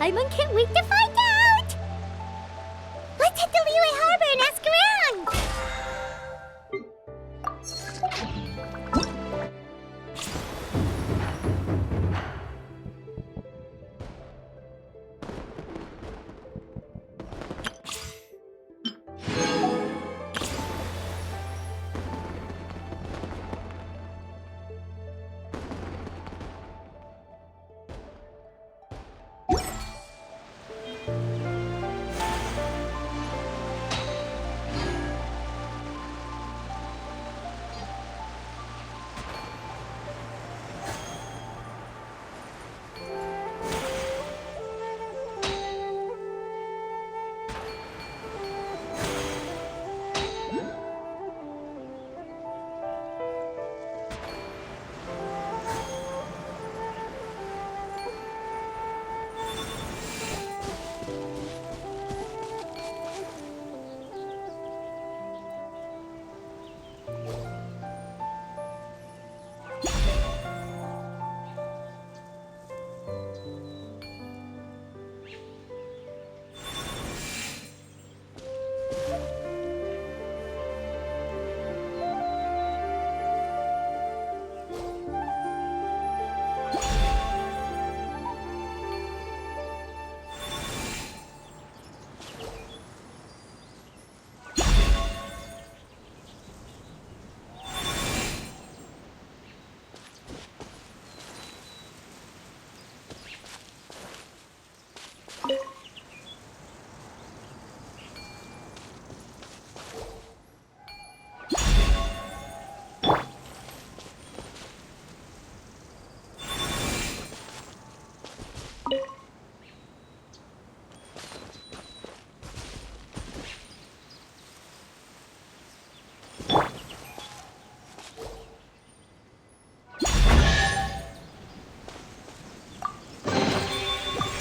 Paimon can't wait to find out! Let's head to Liyue Harbor and ask around!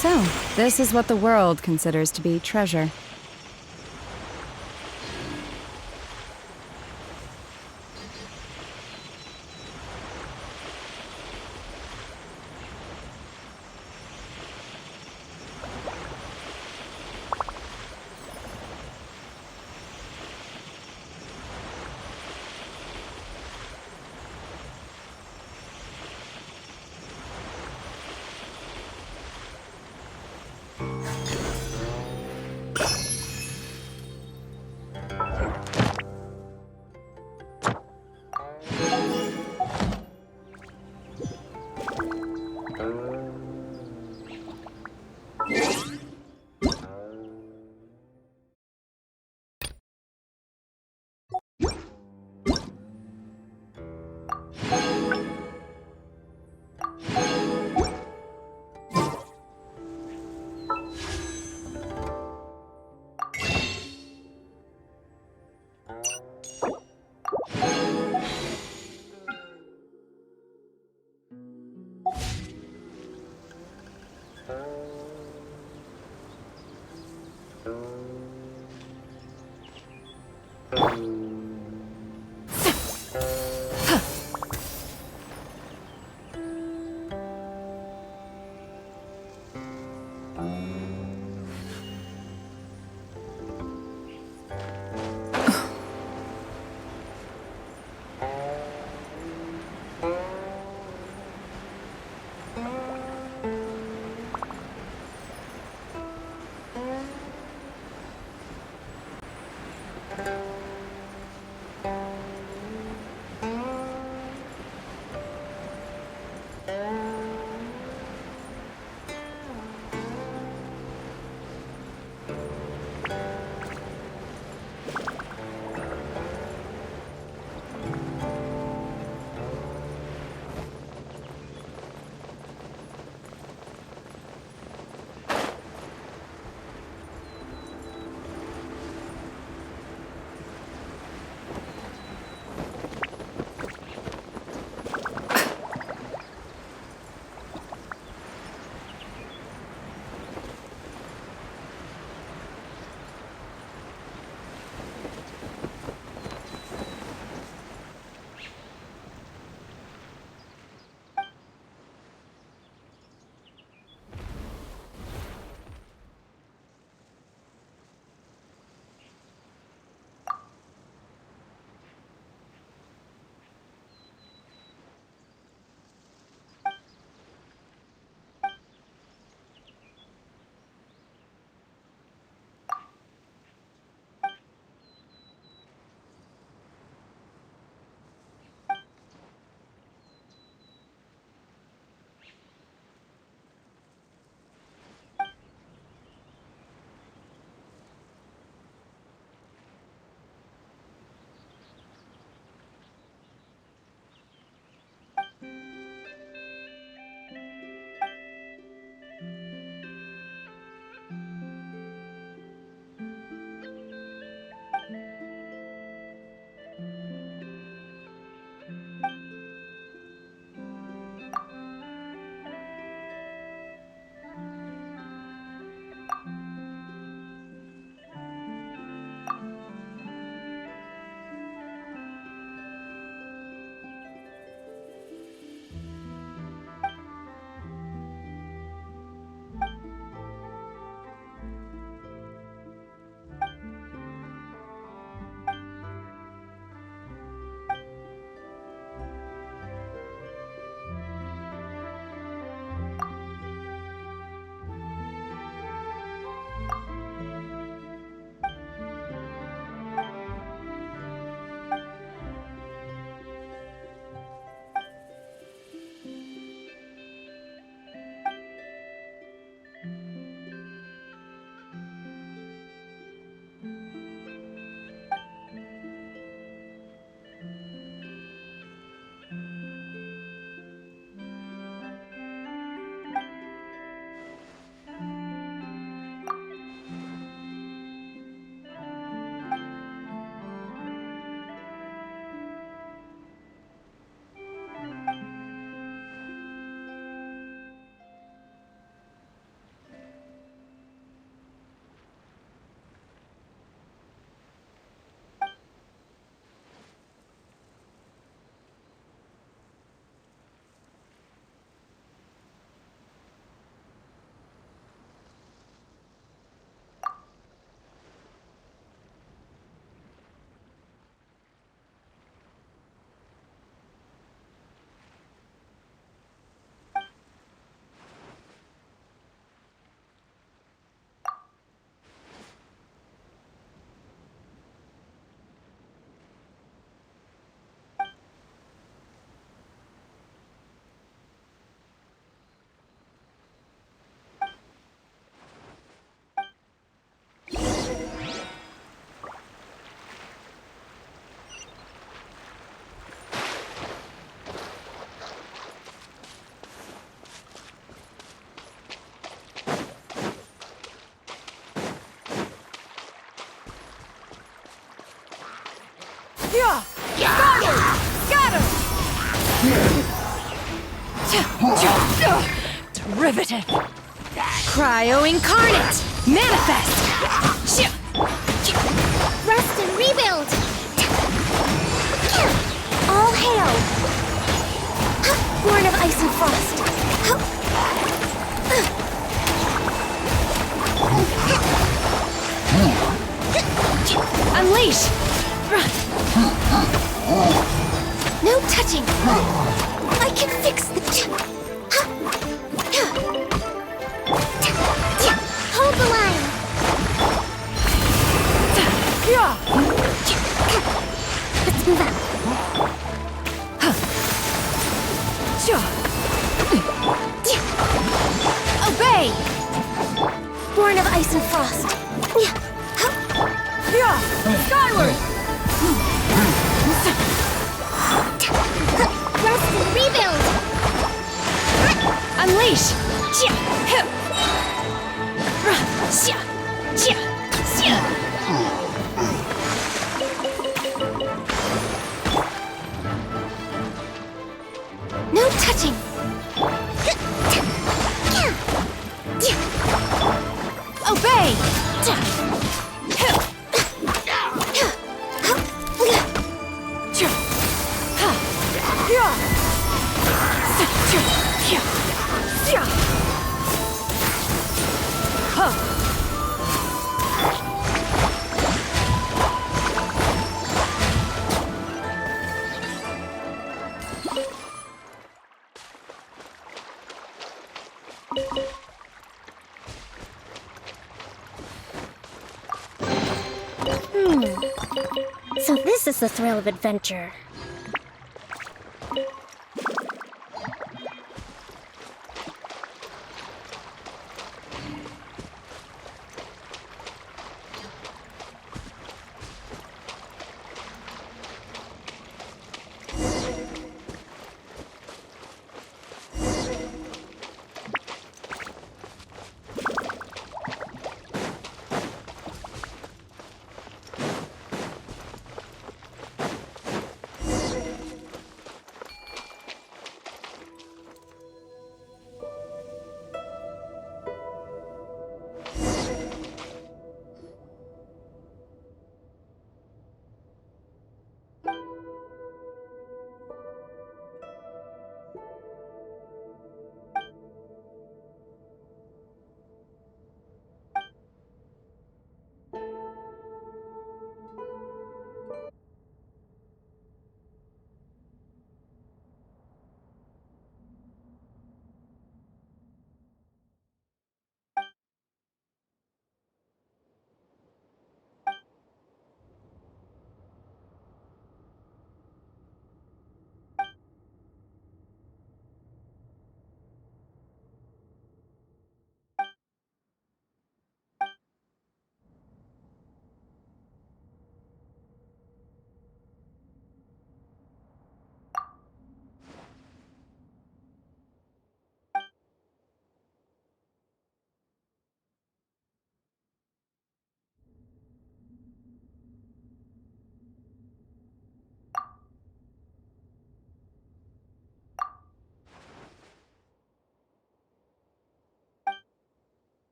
So, this is what the world considers to be treasure. Derivative. Cryo incarnate. Manifest. Rest and rebuild! All hail! Born of ice and frost! Unleash. No touching! I can fix the... Hold the line! Let's move out. Obey. Born of ice and frost. Skyward. Rest and rebuild! Unleash. No touching! Obey. So this is the thrill of adventure.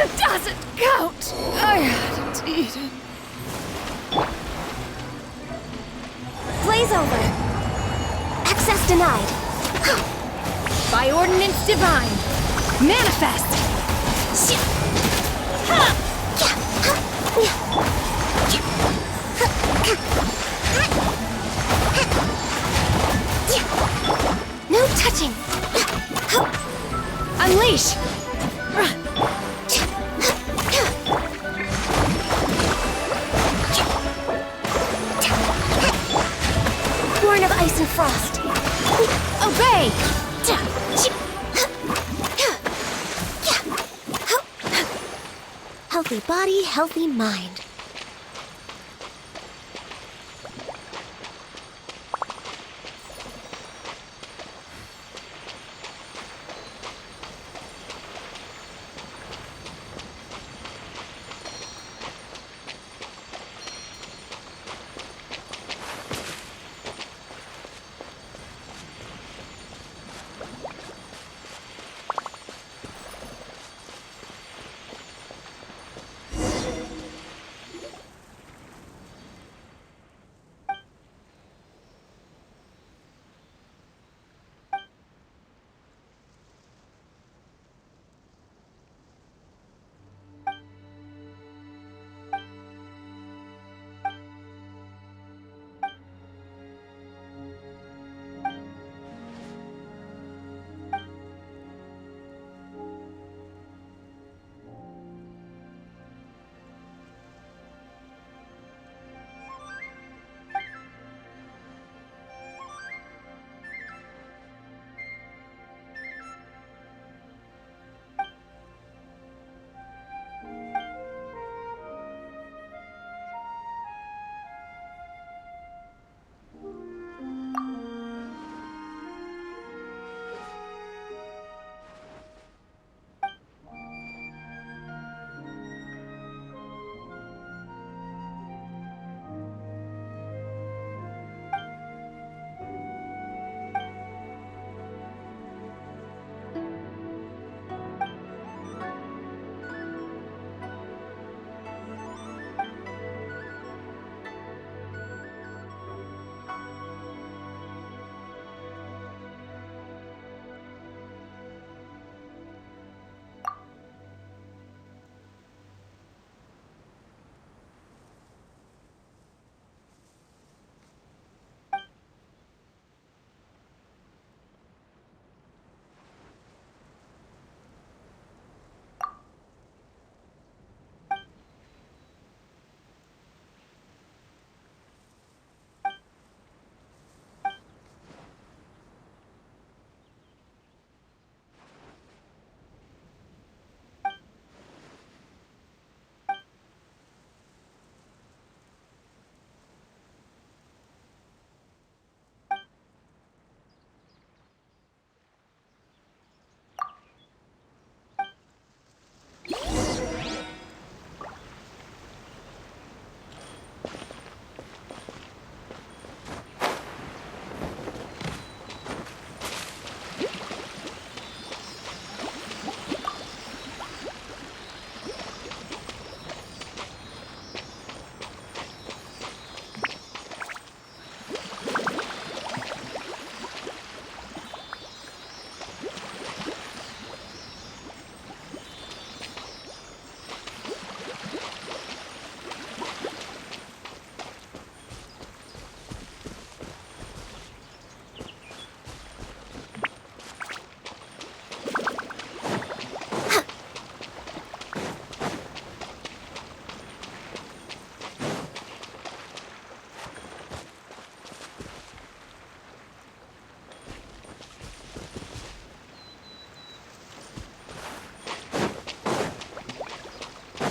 It doesn't count! I hadn't eaten. Blaze over. Access denied. By ordinance divine, manifest! No touching. Unleash! Born of ice and frost. Obey! Healthy body, healthy mind.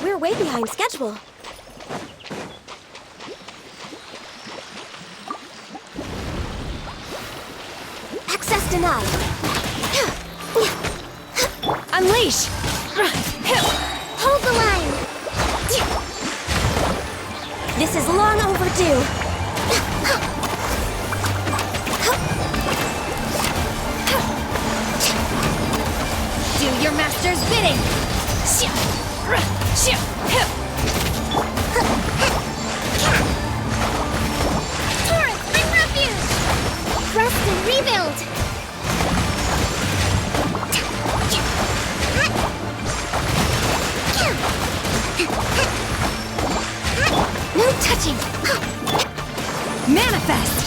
We're way behind schedule. Access denied. Unleash! Hold the line. This is long overdue. Do your master's bidding! Taurus, bring refuge! Rest and rebuild! No touching! Manifest!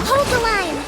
Hold the line!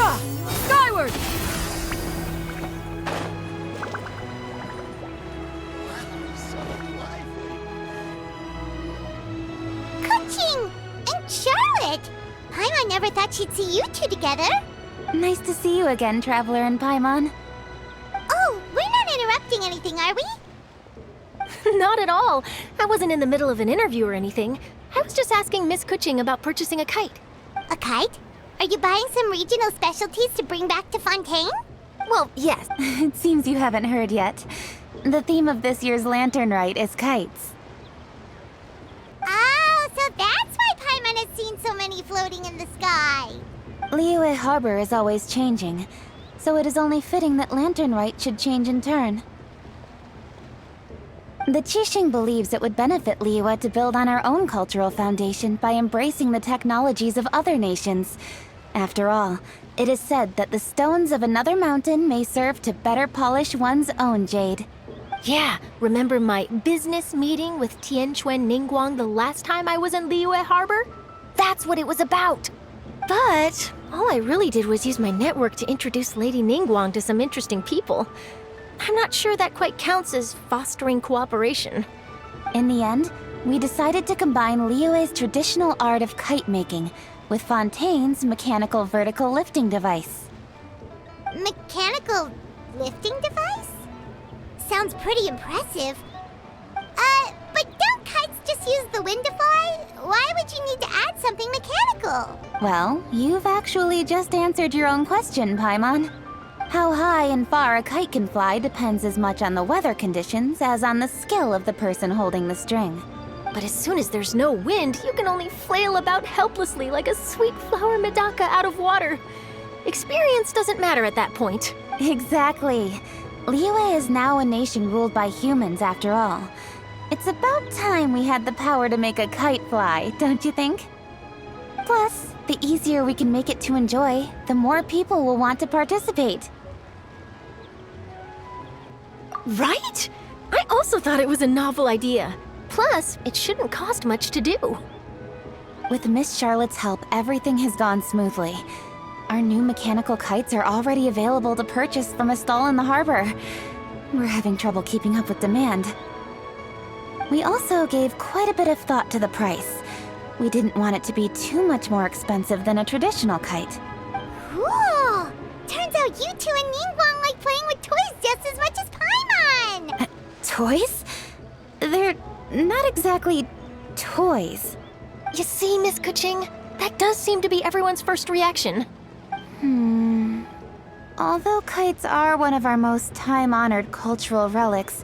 Hurrah! Skyward! Kuching and Charlotte! Paimon never thought she'd see you two together. Nice to see you again, Traveler and Paimon. Oh, we're not interrupting anything, are we? Not at all. I wasn't in the middle of an interview or anything. I was just asking Miss Kuching about purchasing a kite. A kite? Are you buying some regional specialties to bring back to Fontaine? Well, yes. It seems you haven't heard yet. The theme of this year's lantern rite is kites. Oh, so that's why Paimon has seen so many floating in the sky. Liyue Harbor is always changing, so it is only fitting that lantern rite should change in turn. The Qixing believes it would benefit Liyue to build on our own cultural foundation by embracing the technologies of other nations. After all, it is said that the stones of another mountain may serve to better polish one's own jade. Yeah, remember my business meeting with Tianquan Ningguang the last time I was in Liyue Harbor? That's what it was about. But all I really did was use my network to introduce Lady Ningguang to some interesting people. I'm not sure that quite counts as fostering cooperation. In the end, we decided to combine Liyue's traditional art of kite making with Fontaine's mechanical vertical lifting device. Mechanical lifting device? Sounds pretty impressive. But don't kites just use the wind to fly? Why would you need to add something mechanical? Well, you've actually just answered your own question, Paimon. How high and far a kite can fly depends as much on the weather conditions as on the skill of the person holding the string. But as soon as there's no wind, you can only flail about helplessly like a sweet flower medaka out of water. Experience doesn't matter at that point. Exactly. Liyue is now a nation ruled by humans after all. It's about time we had the power to make a kite fly, don't you think? Plus, the easier we can make it to enjoy, the more people will want to participate. Right? I also thought it was a novel idea. Plus, it shouldn't cost much to do. With Miss Charlotte's help, everything has gone smoothly. Our new mechanical kites are already available to purchase from a stall in the harbor. We're having trouble keeping up with demand. We also gave quite a bit of thought to the price. We didn't want it to be too much more expensive than a traditional kite. Cool! Turns out you two and Ningguang like playing with toys just as much as Paimon! Toys? They're not exactly toys. You see, Miss Kuching, that does seem to be everyone's first reaction. Although kites are one of our most time-honored cultural relics,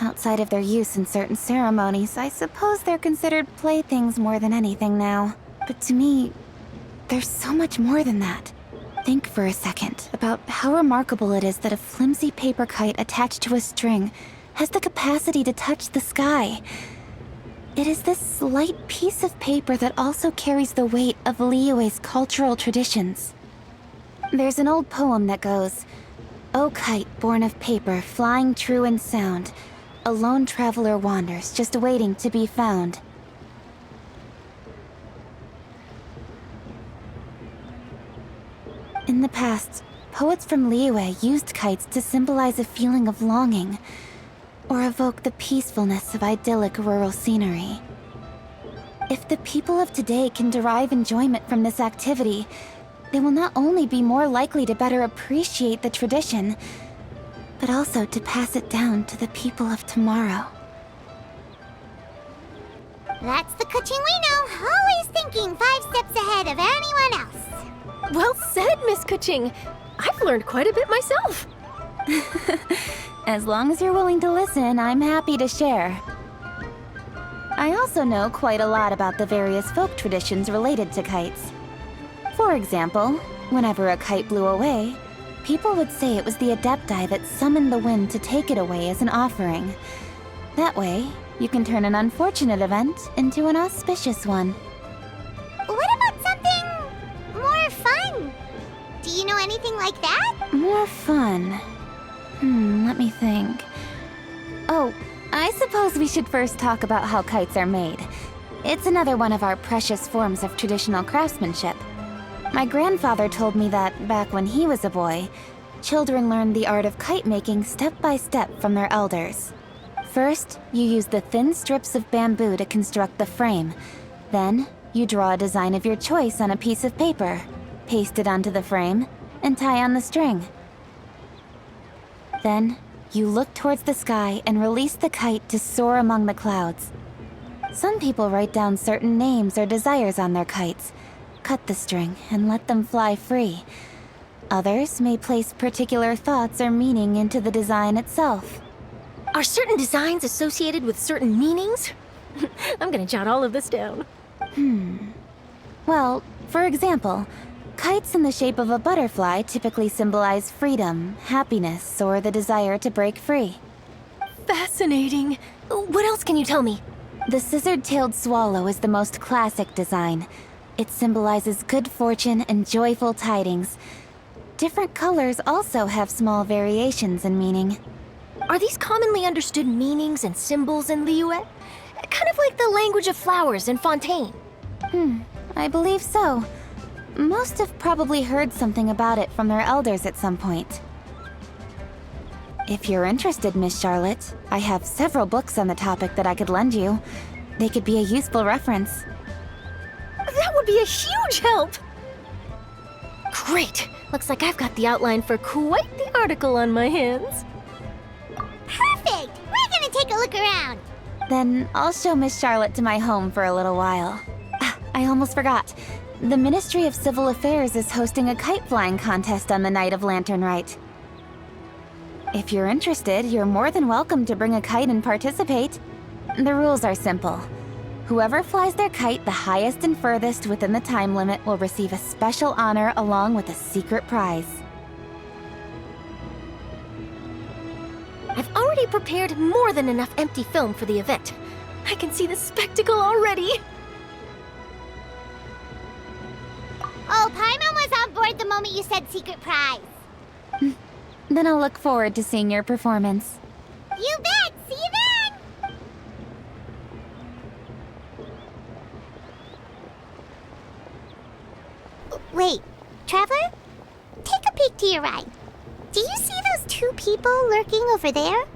outside of their use in certain ceremonies, I suppose they're considered playthings more than anything now. But to me, there's so much more than that. Think for a second about how remarkable it is that a flimsy paper kite attached to a string has the capacity to touch the sky. It is this slight piece of paper that also carries the weight of Liyue's cultural traditions. There's an old poem that goes, "O kite born of paper, flying true in sound, a lone traveler wanders, just waiting to be found." In the past, poets from Liyue used kites to symbolize a feeling of longing, or evoke the peacefulness of idyllic rural scenery. If the people of today can derive enjoyment from this activity, they will not only be more likely to better appreciate the tradition, but also to pass it down to the people of tomorrow. That's the Kuching we know, always thinking 5 steps ahead of anyone else. Well said, Miss Kuching. I've learned quite a bit myself. As long as you're willing to listen, I'm happy to share. I also know quite a lot about the various folk traditions related to kites. For example, whenever a kite blew away, people would say it was the Adepti that summoned the wind to take it away as an offering. That way, you can turn an unfortunate event into an auspicious one. What about something more fun? Do you know anything like that? More fun? Let me think. Oh, I suppose we should first talk about how kites are made. It's another one of our precious forms of traditional craftsmanship. My grandfather told me that back when he was a boy, children learned the art of kite making step by step from their elders. First, you use the thin strips of bamboo to construct the frame. Then, you draw a design of your choice on a piece of paper, paste it onto the frame, and tie on the string. Then, you look towards the sky and release the kite to soar among the clouds. Some people write down certain names or desires on their kites, cut the string, and let them fly free. Others may place particular thoughts or meaning into the design itself. Are certain designs associated with certain meanings? I'm gonna jot all of this down. Well, for example, kites in the shape of a butterfly typically symbolize freedom, happiness, or the desire to break free. Fascinating. What else can you tell me? The scissored-tailed swallow is the most classic design. It symbolizes good fortune and joyful tidings. Different colors also have small variations in meaning. Are these commonly understood meanings and symbols in Liyue? Kind of like the language of flowers in Fontaine. I believe so. Most have probably heard something about it from their elders at some point. If you're interested, Miss Charlotte, I have several books on the topic that I could lend you. They could be a useful reference. That would be a huge help! Great! Looks like I've got the outline for quite the article on my hands. Perfect! We're gonna take a look around. Then I'll show Miss Charlotte to my home for a little while. I almost forgot. The Ministry of Civil Affairs is hosting a kite flying contest on the night of Lantern Rite. If you're interested, you're more than welcome to bring a kite and participate. The rules are simple. Whoever flies their kite the highest and furthest within the time limit will receive a special honor along with a secret prize. I've already prepared more than enough empty film for the event. I can see the spectacle already. Oh, Paimon was on board the moment you said secret prize. Then I'll look forward to seeing your performance. You bet! See you then! Wait, Traveler? Take a peek to your right. Do you see those two people lurking over there?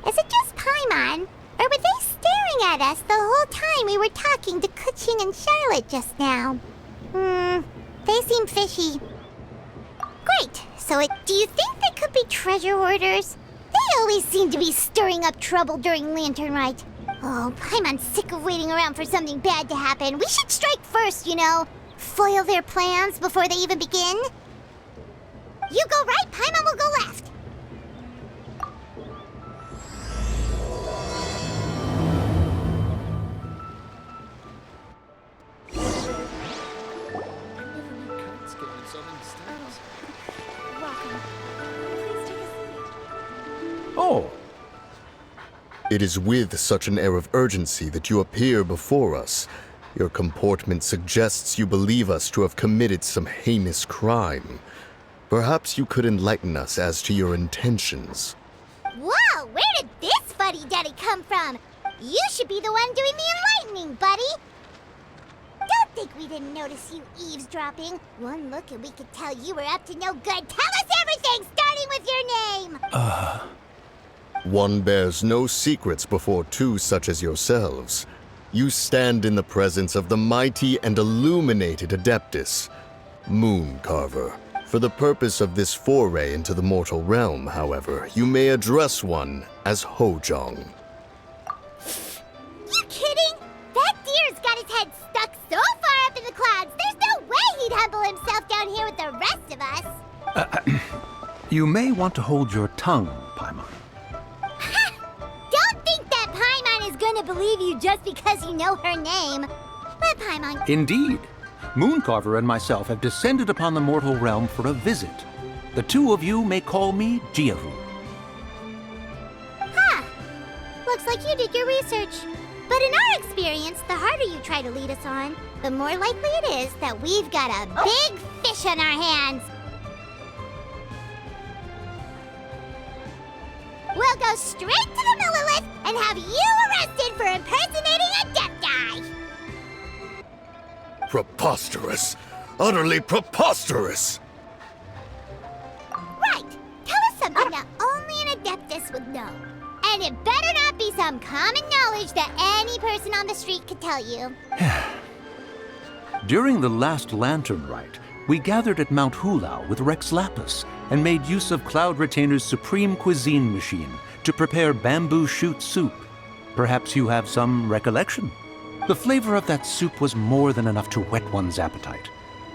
Is it just Paimon? Or were they staring at us the whole time we were talking to Kuching and Charlotte just now? They seem fishy. Great. So do you think they could be treasure hoarders? They always seem to be stirring up trouble during Lantern Rite. Oh, Paimon's sick of waiting around for something bad to happen. We should strike first, you know. Foil their plans before they even begin. You go right, Paimon will go left. Oh. It is with such an air of urgency that you appear before us. Your comportment suggests you believe us to have committed some heinous crime. Perhaps you could enlighten us as to your intentions. Whoa, where did this fuddy-duddy come from? You should be the one doing the enlightening, buddy. Don't think we didn't notice you eavesdropping. One look and we could tell you were up to no good. Tell us everything, starting with your name. One bears no secrets before two such as yourselves. You stand in the presence of the mighty and illuminated Adeptus, Moon Carver. For the purpose of this foray into the mortal realm, however, you may address one as Hojong. You kidding? That deer's got his head stuck so far up in the clouds, there's no way he'd humble himself down here with the rest of us. You may want to hold your tongue, Paimon. Don't think that Paimon is gonna believe you just because you know her name. But Paimon... Indeed. Mooncarver and myself have descended upon the mortal realm for a visit. The two of you may call me Jiahu. Huh. Looks like you did your research. But in our experience, the harder you try to lead us on, the more likely it is that we've got a big fish on our hands. We'll go straight to the Millilith and have you arrested for impersonating a Adepti. Preposterous! Utterly preposterous! Right! Tell us something that only an Adeptus would know. And it better not be some common knowledge that any person on the street could tell you. During the last lantern rite, we gathered at Mount Hulao with Rex Lapis and made use of Cloud Retainer's supreme cuisine machine to prepare bamboo shoot soup. Perhaps you have some recollection? The flavor of that soup was more than enough to whet one's appetite.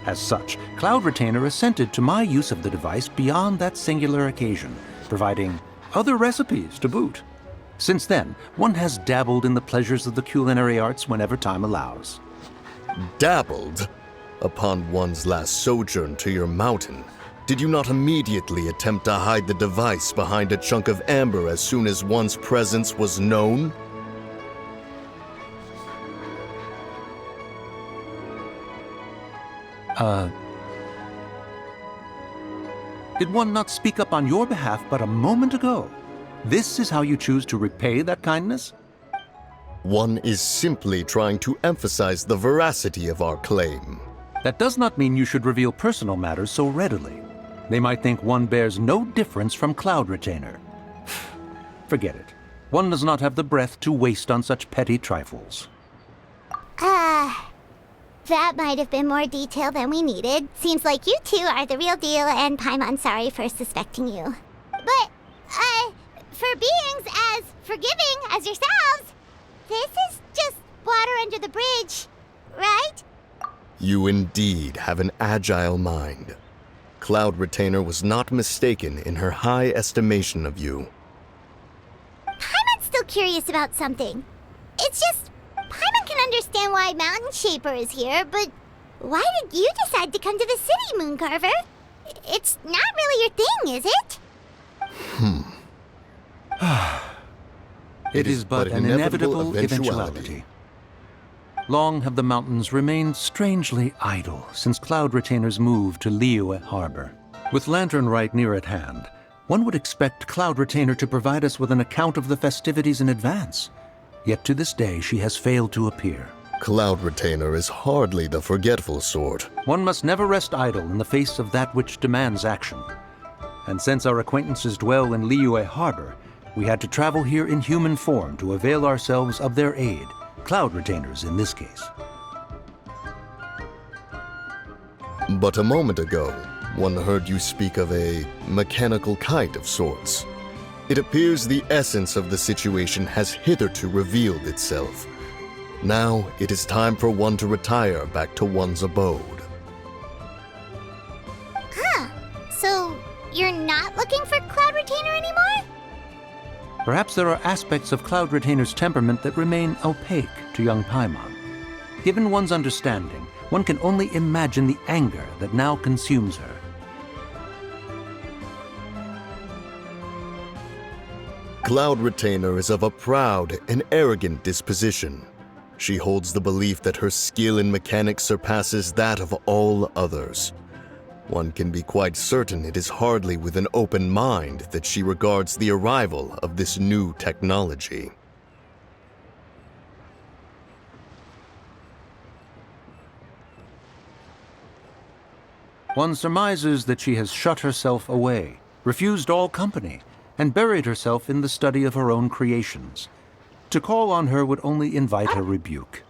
As such, Cloud Retainer assented to my use of the device beyond that singular occasion, providing other recipes to boot. Since then, one has dabbled in the pleasures of the culinary arts whenever time allows. Dabbled? Upon one's last sojourn to your mountain, did you not immediately attempt to hide the device behind a chunk of amber as soon as one's presence was known? Did one not speak up on your behalf but a moment ago? This is how you choose to repay that kindness? One is simply trying to emphasize the veracity of our claim. That does not mean you should reveal personal matters so readily. They might think one bears no difference from Cloud Retainer. Forget it. One does not have the breath to waste on such petty trifles. That might have been more detail than we needed. Seems like you two are the real deal, and Paimon's sorry for suspecting you. But, for beings as forgiving as yourselves, this is just water under the bridge, right? You indeed have an agile mind. Cloud Retainer was not mistaken in her high estimation of you. Paimon's still curious about something. It's just, Paimon can understand why Mountain Shaper is here, but why did you decide to come to the city, Moon Carver? It's not really your thing, is it? It is but an inevitable eventuality. Long have the mountains remained strangely idle since Cloud Retainer's move to Liyue Harbor. With Lantern Rite near at hand, one would expect Cloud Retainer to provide us with an account of the festivities in advance. Yet to this day she has failed to appear. Cloud Retainer is hardly the forgetful sort. One must never rest idle in the face of that which demands action. And since our acquaintances dwell in Liyue Harbor, we had to travel here in human form to avail ourselves of their aid. Cloud Retainers in this case. But a moment ago, one heard you speak of a mechanical kite of sorts. It appears the essence of the situation has hitherto revealed itself. Now it is time for one to retire back to one's abode. So you're not looking for Cloud Retainer anymore? Perhaps there are aspects of Cloud Retainer's temperament that remain opaque to young Paimon. Given one's understanding, one can only imagine the anger that now consumes her. Cloud Retainer is of a proud and arrogant disposition. She holds the belief that her skill in mechanics surpasses that of all others. One can be quite certain it is hardly with an open mind that she regards the arrival of this new technology. One surmises that she has shut herself away, refused all company, and buried herself in the study of her own creations. To call on her would only invite her rebuke.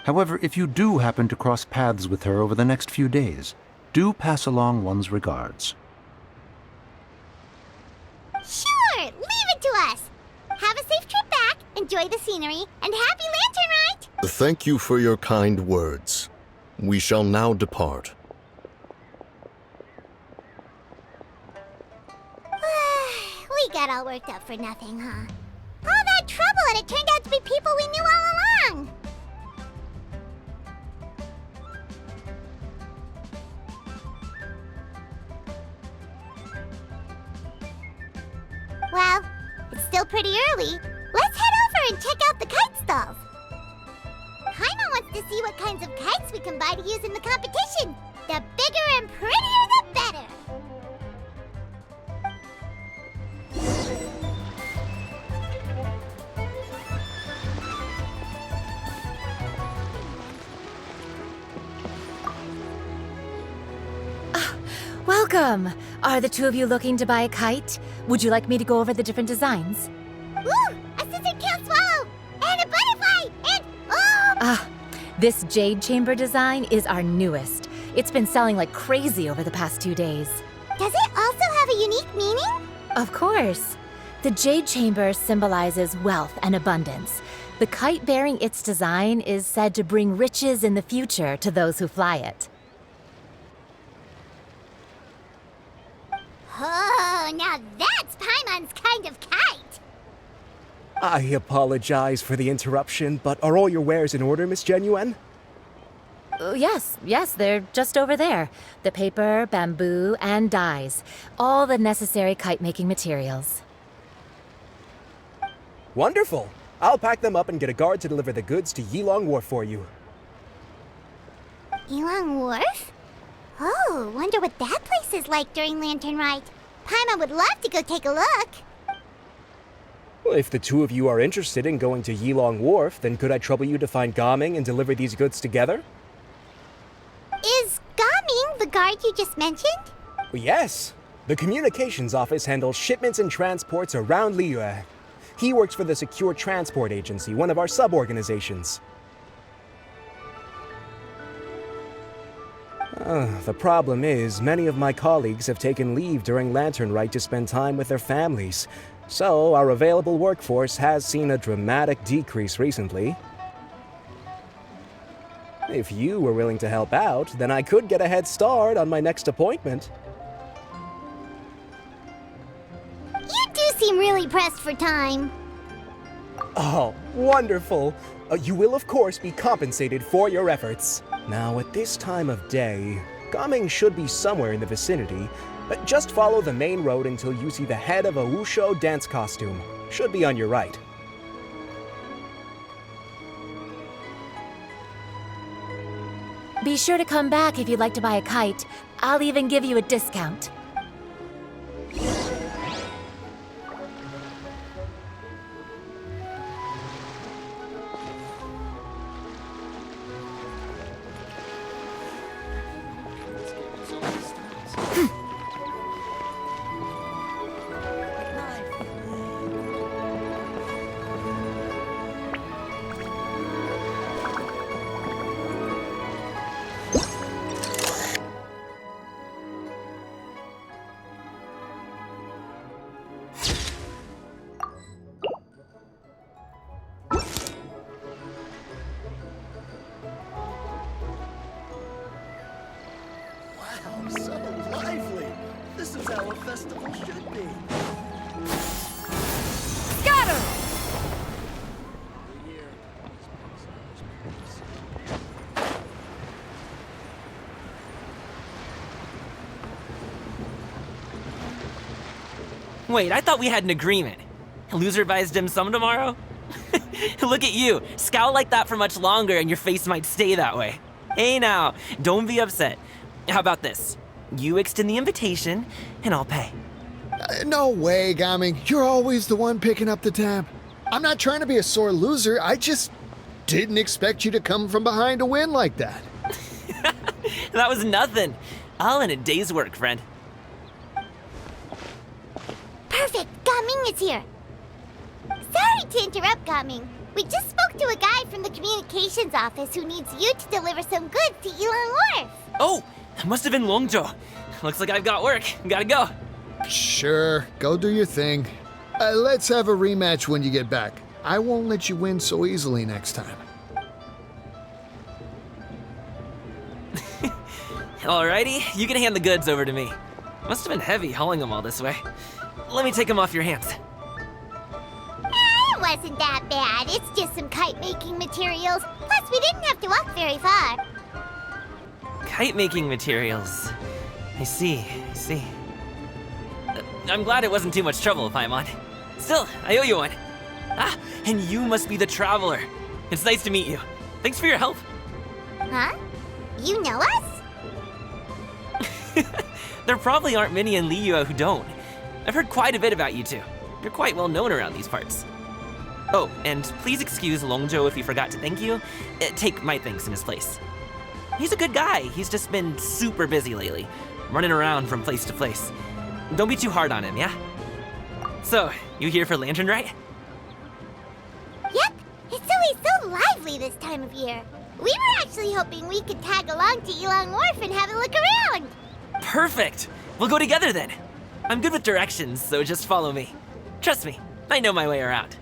However, if you do happen to cross paths with her over the next few days, do pass along one's regards. Sure, leave it to us. Have a safe trip back, enjoy the scenery, and happy Lantern Rite! Thank you for your kind words. We shall now depart. We got all worked up for nothing, huh? All that trouble and it turned out to be people we knew all along! Well, it's still pretty early. Let's head over and check out the kite stalls. Paimon wants to see what kinds of kites we can buy to use in the competition. The bigger and prettier, the better. Welcome! Are the two of you looking to buy a kite? Would you like me to go over the different designs? Ooh, a scissor can't swallow! And a butterfly! And, oh! This jade chamber design is our newest. It's been selling like crazy over the past 2 days. Does it also have a unique meaning? Of course. The jade chamber symbolizes wealth and abundance. The kite bearing its design is said to bring riches in the future to those who fly it. Oh, now that's Paimon's kind of kite! I apologize for the interruption, but are all your wares in order, Miss Genuine? Yes, they're just over there. The paper, bamboo, and dyes. All the necessary kite-making materials. Wonderful! I'll pack them up and get a guard to deliver the goods to Yilong Wharf for you. Yilong Wharf? Oh, wonder what that place is like during Lantern Rite. Paimon would love to go take a look. Well, if the two of you are interested in going to Yilong Wharf, then could I trouble you to find Gaming and deliver these goods together? Is Gaming the guard you just mentioned? Well, yes. The communications office handles shipments and transports around Liyue. He works for the Secure Transport Agency, one of our sub-organizations. The problem is, many of my colleagues have taken leave during Lantern Rite to spend time with their families. So, our available workforce has seen a dramatic decrease recently. If you were willing to help out, then I could get a head start on my next appointment. You do seem really pressed for time. Oh, wonderful! You will, of course, be compensated for your efforts. Now, at this time of day, Gaming should be somewhere in the vicinity, but just follow the main road until you see the head of a Wushu dance costume. Should be on your right. Be sure to come back if you'd like to buy a kite. I'll even give you a discount. So lively! This is how a festival should be. Scatter! Wait, I thought we had an agreement. Loser buys dim sum tomorrow? Look at you. Scowl like that for much longer and your face might stay that way. Hey now, don't be upset. How about this? You extend the invitation, and I'll pay. No way, Gaming. You're always the one picking up the tab. I'm not trying to be a sore loser. I just didn't expect you to come from behind to win like that. That was nothing. All in a day's work, friend. Perfect, Gaming is here. Sorry to interrupt, Gaming. We just spoke to a guy from the communications office who needs you to deliver some goods to Yilong Wharf. Oh, that must have been Longzhou. Looks like I've got work. Gotta go. Sure, go do your thing. Let's have a rematch when you get back. I won't let you win so easily next time. Alrighty, you can hand the goods over to me. Must have been heavy hauling them all this way. Let me take them off your hands. It wasn't that bad. It's just some kite-making materials. Plus, we didn't have to walk very far. Kite-making materials. I see. I'm glad it wasn't too much trouble, Paimon. Still, I owe you one. Ah, and you must be the traveler. It's nice to meet you. Thanks for your help. Huh? You know us? There probably aren't many in Liyue who don't. I've heard quite a bit about you two. You're quite well known around these parts. Oh, and please excuse Longzhou if he forgot to thank you. Take my thanks in his place. He's a good guy. He's just been super busy lately. running around from place to place. Don't be too hard on him, yeah? So, you here for Lantern Rite? Yep, it's always so lively this time of year. We were actually hoping we could tag along to Elong Wharf and have a look around. Perfect! We'll go together then. I'm good with directions, so just follow me. Trust me, I know my way around.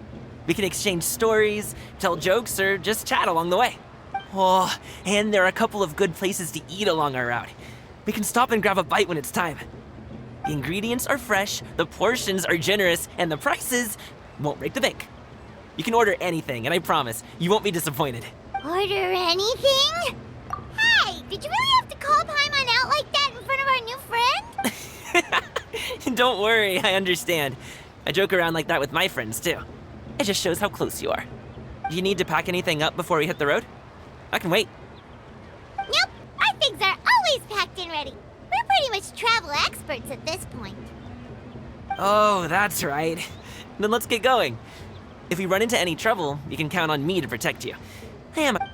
We can exchange stories, tell jokes, or just chat along the way. Oh, and there are a couple of good places to eat along our route. We can stop and grab a bite when it's time. The ingredients are fresh, the portions are generous, and the prices won't break the bank. You can order anything, and I promise, you won't be disappointed. Order anything? Hey, did you really have to call Paimon out like that in front of our new friend? Don't worry, I understand. I joke around like that with my friends, too. It just shows how close you are. Do you need to pack anything up before we hit the road? I can wait. Nope, our things are always packed and ready. We're pretty much travel experts at this point. Oh, that's right. Then let's get going. If we run into any trouble, you can count on me to protect you. I am a...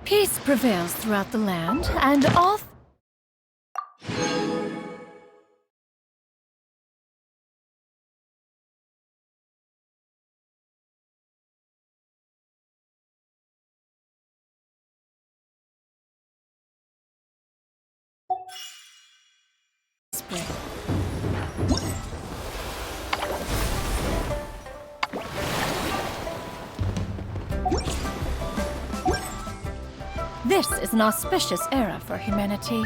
Peace prevails throughout the land, and all This is an auspicious era for humanity.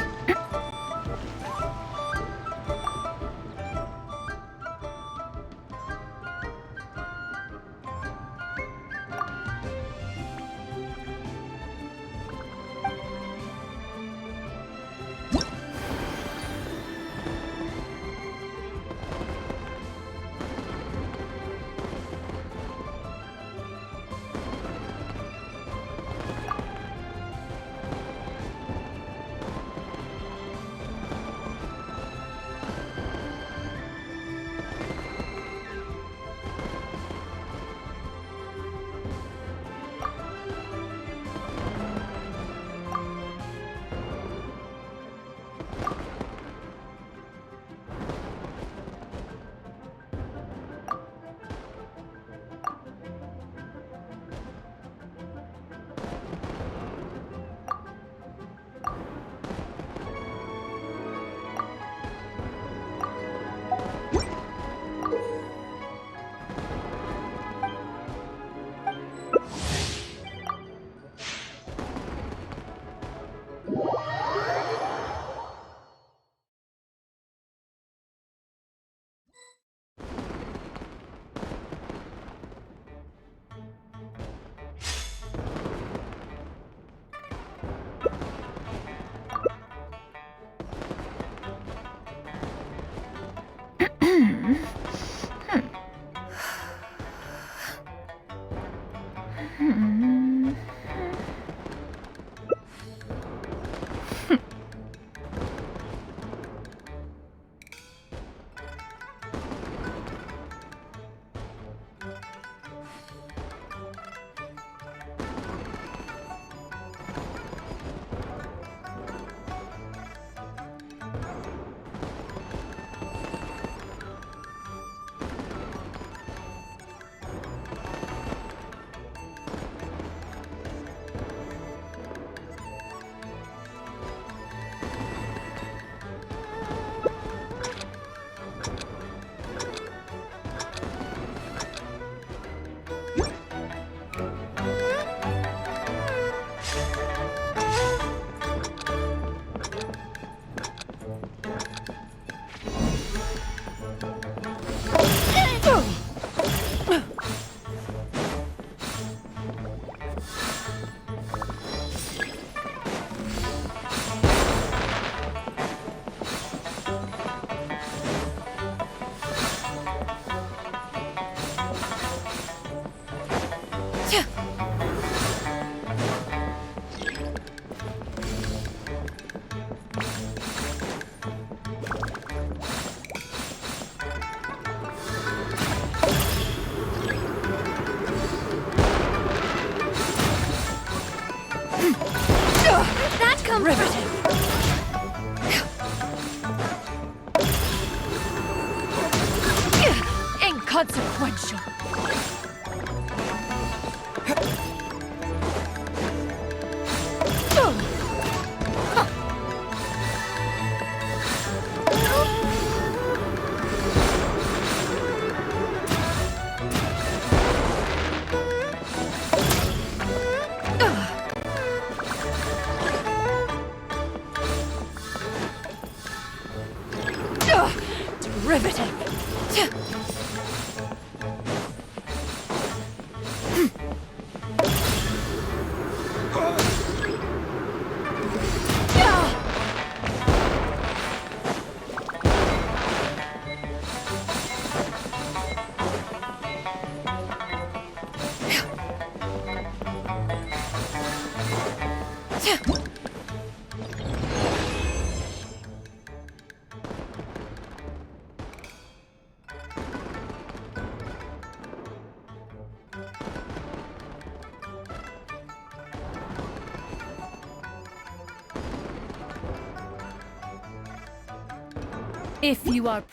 Riveting. Inconsequential. Riveting. If you are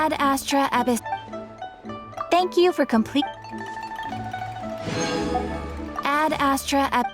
Ad Astra Abyss. Thank you for complete. Ad Astra Ab.